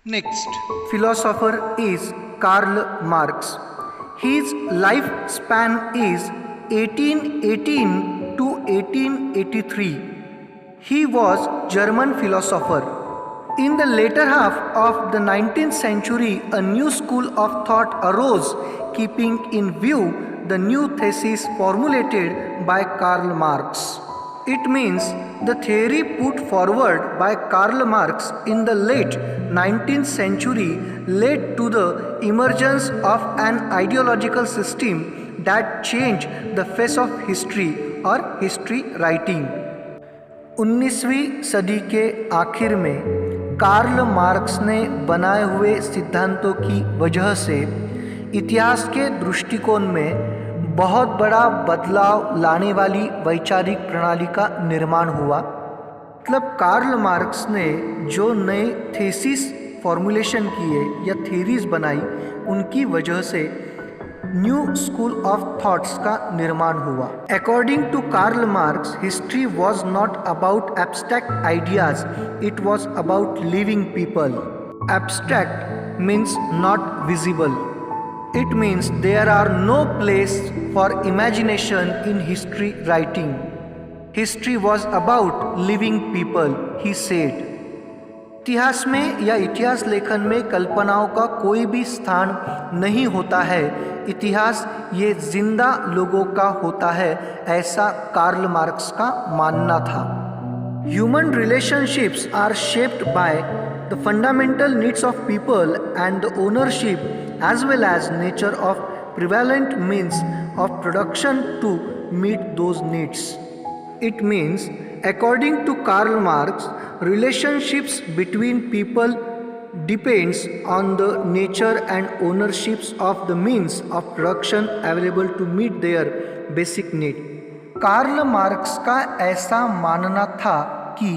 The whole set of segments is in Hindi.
Next. philosopher is Karl Marx. His lifespan is 1818 to 1883. He was German philosopher. In the later half of the 19th century, a new school of thought arose, keeping in view the new thesis formulated by Karl Marx. It means the theory put forward by Karl Marx in the late 19th century led to the emergence of an ideological system that changed the face of history or history writing. 19वीं सदी के आखिर में कार्ल मार्क्स ने बनाए हुए सिद्धांतों की वजह से इतिहास के दृष्टिकोण में बहुत बड़ा बदलाव लाने वाली वैचारिक प्रणाली का निर्माण हुआ। मतलब कार्ल मार्क्स ने जो नए थीसिस फॉर्मुलेशन किए या थ्योरीज बनाई, उनकी वजह से न्यू स्कूल ऑफ थॉट्स का निर्माण हुआ। According to Karl Marx, history was not about abstract ideas, it was about living people. Abstract means not visible. It means there are no place for imagination in history writing. History was about living people, he said. इतिहास में या इतिहास लेखन में कल्पनाओं का कोई भी स्थान नहीं होता है। इतिहास ये जिंदा लोगों का होता है, ऐसा कार्ल मार्क्स का मानना था। Human relationships are shaped by the fundamental needs of people and the ownership as well as nature of prevalent means of production to meet those needs. It means, according to Karl Marx, relationships between people depends on the nature and ownerships of the means of production available to meet their basic need. Karl Marx का ऐसा मानना था कि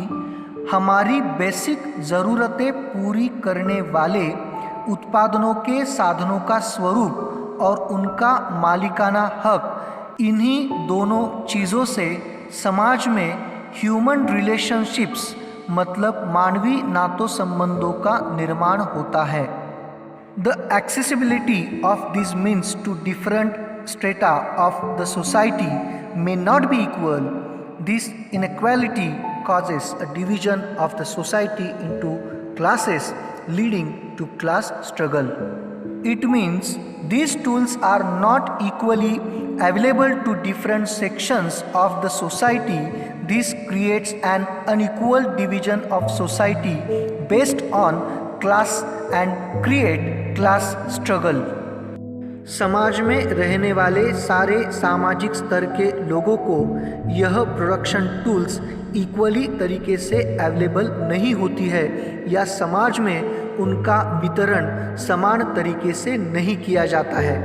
हमारी बेसिक ज़रूरतें पूरी करने वाले उत्पादनों के साधनों का स्वरूप और उनका मालिकाना हक, इन्हीं दोनों चीज़ों से समाज में ह्यूमन रिलेशनशिप्स मतलब मानवीय नातों संबंधों का निर्माण होता है। The accessibility of this means to different strata of the society may not be equal. This inequality causes a division of the society into classes, leading to class struggle. It means these tools are not equally available to different sections of the society. This creates an unequal division of society based on class and create class struggle. समाज में रहने वाले सारे सामाजिक स्तर के लोगों को यह प्रोडक्शन टूल्स इक्वली तरीके से अवेलेबल नहीं होती है या समाज में उनका वितरण समान तरीके से नहीं किया जाता है,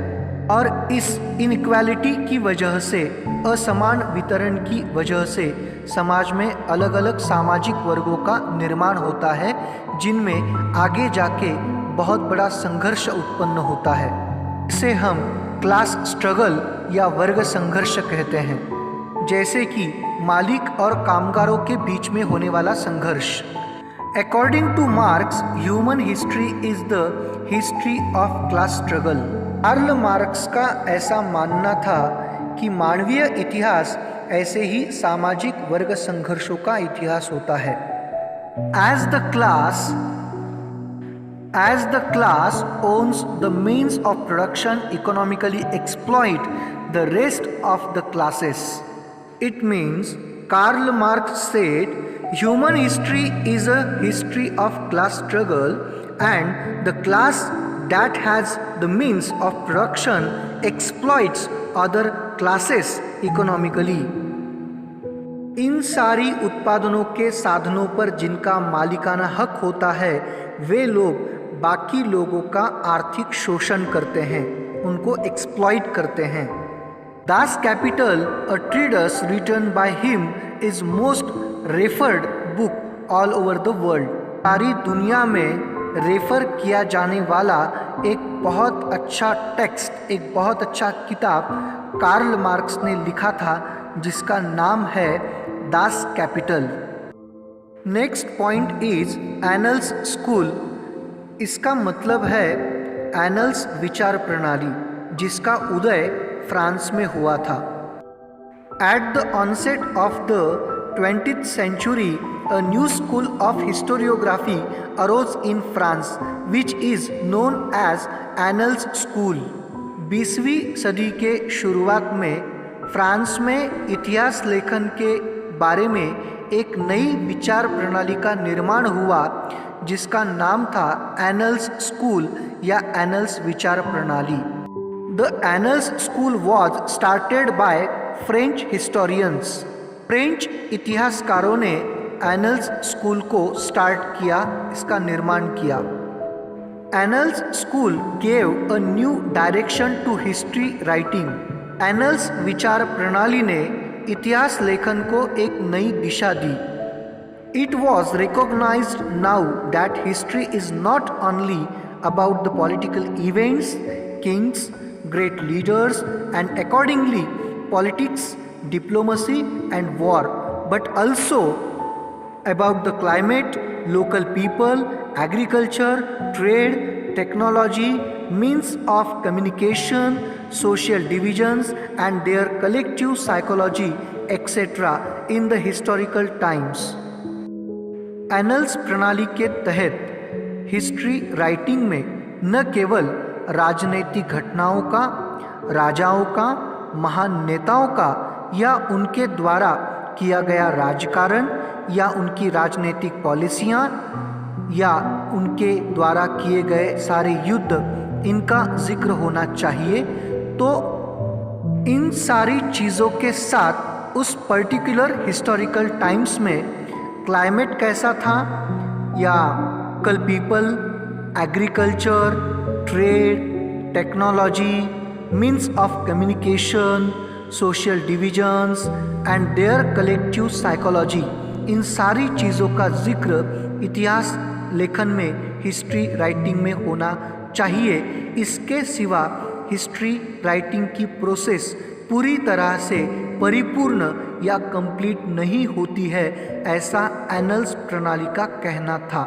और इस इनइक्वालिटी की वजह से, असमान वितरण की वजह से समाज में अलग अलग सामाजिक वर्गों का निर्माण होता है, जिनमें आगे जाके बहुत बड़ा संघर्ष उत्पन्न होता है। इसे हम क्लास स्ट्रगल या वर्ग संघर्ष कहते हैं, जैसे कि मालिक और कामगारों के बीच में होने वाला संघर्ष। According to Marx, human history is the history of class struggle. Karl Marx का ऐसा मानना था कि मानवीय इतिहास ऐसे ही सामाजिक वर्ग संघर्षों का इतिहास होता है। As the class owns the means of production, economically exploit the rest of the classes. It means, Karl Marx said, human history is a history of class struggle, and the class that has the means of production exploits other classes economically. इन सारी उत्पादनों के साधनों पर जिनका मालिकाना हक होता है, वे लोग बाकी लोगों का आर्थिक शोषण करते हैं, उनको एक्सप्लॉइट करते हैं। Das Kapital, a treatise written by him, is most referred book all over the world. सारी दुनिया में रेफर किया जाने वाला एक बहुत अच्छा टेक्स्ट, एक बहुत अच्छा किताब कार्ल मार्क्स ने लिखा था, जिसका नाम है Das Kapital. Next point is annuls school इसका मतलब है एनल्स विचार प्रणाली, जिसका उदय फ्रांस में हुआ था। At the onset of the 20th century, a new school of historiography arose in France, which is known as Annals School. 20वीं सदी के शुरुआत में फ्रांस में इतिहास लेखन के बारे में एक नई विचार प्रणाली का निर्माण हुआ, जिसका नाम था एनल्स स्कूल या एनल्स विचार प्रणाली। The Annals School was started by French historians. French इतिहासकारों ने एनल्स स्कूल को स्टार्ट किया, इसका निर्माण किया। Annales school gave a new direction to history writing. Annales विचार प्रणाली ने इतिहास लेखन को एक नई दिशा दी। It was recognized now that history is not only about the political events, kings, great leaders, and accordingly politics, diplomacy, and war, but also about the climate, local people, agriculture, trade, technology, means of communication, social divisions, and their collective psychology, etc. in the historical times. Annuls प्रणाली के तहत हिस्ट्री राइटिंग में न केवल राजनीतिक घटनाओं का, राजाओं का, महान नेताओं का या उनके द्वारा किया गया राजकारण या उनकी राजनीतिक पॉलिसियां या उनके द्वारा किए गए सारे युद्ध, इनका जिक्र होना चाहिए, तो इन सारी चीज़ों के साथ उस पर्टिकुलर हिस्टोरिकल टाइम्स में क्लाइमेट कैसा था, या कल people, agriculture, trade, technology, means of communication, social divisions and their collective psychology, इन सारी चीज़ों का जिक्र इतिहास लेखन में, हिस्ट्री राइटिंग में होना चाहिए। इसके सिवा हिस्ट्री राइटिंग की प्रोसेस पूरी तरह से परिपूर्ण या कंप्लीट नहीं होती है, ऐसा एनल्स प्रणाली का कहना था।